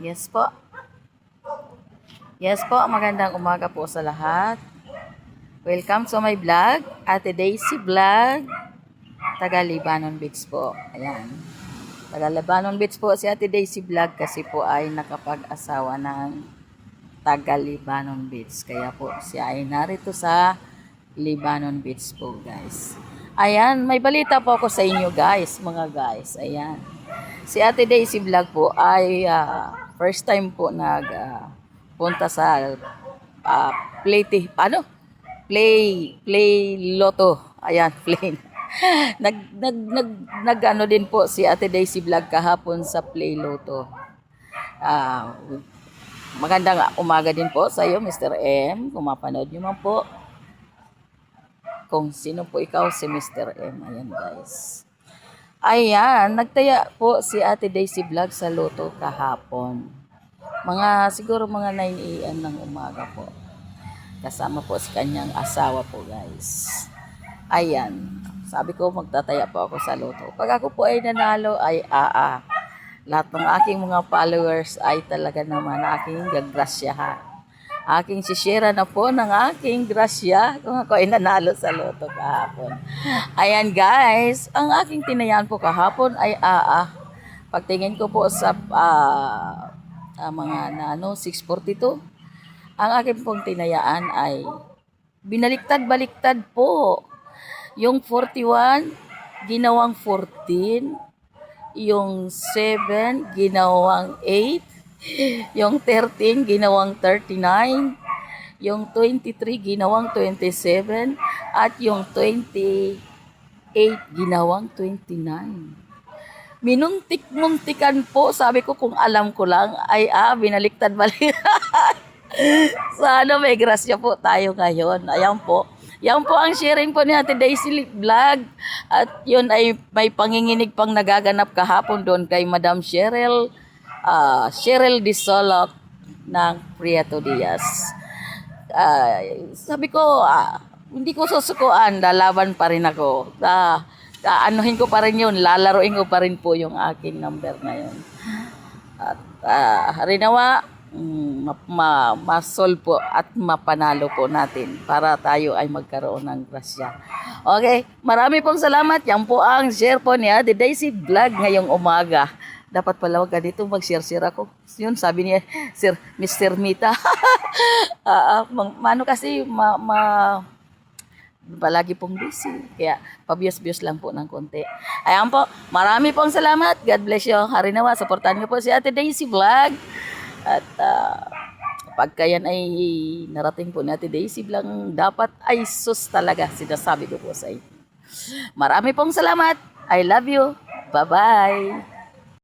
Yes po. Yes po, magandang umaga po sa lahat. Welcome to my vlog, Ate Daisy Vlog, taga Libanon Beach po. Ayan. Taga Libanon Beach po si Ate Daisy Vlog kasi po ay nakapag-asawa ng taga Libanon Beach. Kaya po siya ay narito sa Libanon Beach po, guys. Ayan, may balita po ako sa inyo, guys, mga guys. Ayan. Si Ate Daisy Vlog po ay first time po punta sa play Lotto. Ayan, play. Nag ano din po si Ate Daisy Vlog kahapon sa Play Lotto. Magandang umaga din po sa iyo, Mr. M. Kung mapanood niyo man po. Kung sino po ikaw, si Mr. M. Ayan, guys. Ayan, nagtaya po si Ate Daisy Vlog sa Lotto kahapon. Siguro mga 9 a.m. ng umaga po. Kasama po si kanyang asawa po, guys. Ayan, sabi ko magtataya po ako sa Lotto. Pag ako po ay nanalo, ay lahat ng aking mga followers ay talaga naman aking gagrasyahan. Aking sishare na po ng aking grasya kung ako ay nanalo sa Lotto kahapon. Ayan, guys, ang aking tinayan po kahapon ay pagtingin ko po sa mga 642, ang aking pong tinayaan ay binaliktad-baliktad po. Yung 41, ginawang 14. Yung 7, ginawang 8. Yung 13, ginawang 39. Yung 23, ginawang 27. At yung 28, ginawang 29. Minuntik-muntikan po. Sabi ko kung alam ko lang, ay binaliktad-baliktad. Sana may grasya po tayo ngayon. Ayan po. Yan po ang sharing po ni Ate Daisy Vlog. At yun ay may panginginig pang nagaganap kahapon doon kay Madam Cheryl Disolok ng Prieto Diaz. Sabi ko, hindi ko susukuan, lalaban pa rin ako. Anuhin ko pa rin yun, lalaroin ko pa rin po yung aking number na yun. At harinawa, masol po at mapanalo po natin para tayo ay magkaroon ng grasya. Okay, marami pong salamat. Yan po ang share po ni Ate Daisy Vlog ngayong umaga. Dapat pala wag ganito mag-share ako. Yun, sabi niya, Sir Mr. Mita. Mano kasi, palagi pong busy. Kaya, pabiyos-biyos lang po ng konti. Ayan po, marami pong salamat. God bless you. Harinawa, supportan niyo po si Ate Daisy Vlog. At pagka yan ay narating po ni Ate Daisy Vlog, dapat ay sus talaga. Sinasabi ko po sa inyo. Marami pong salamat. I love you. Bye-bye.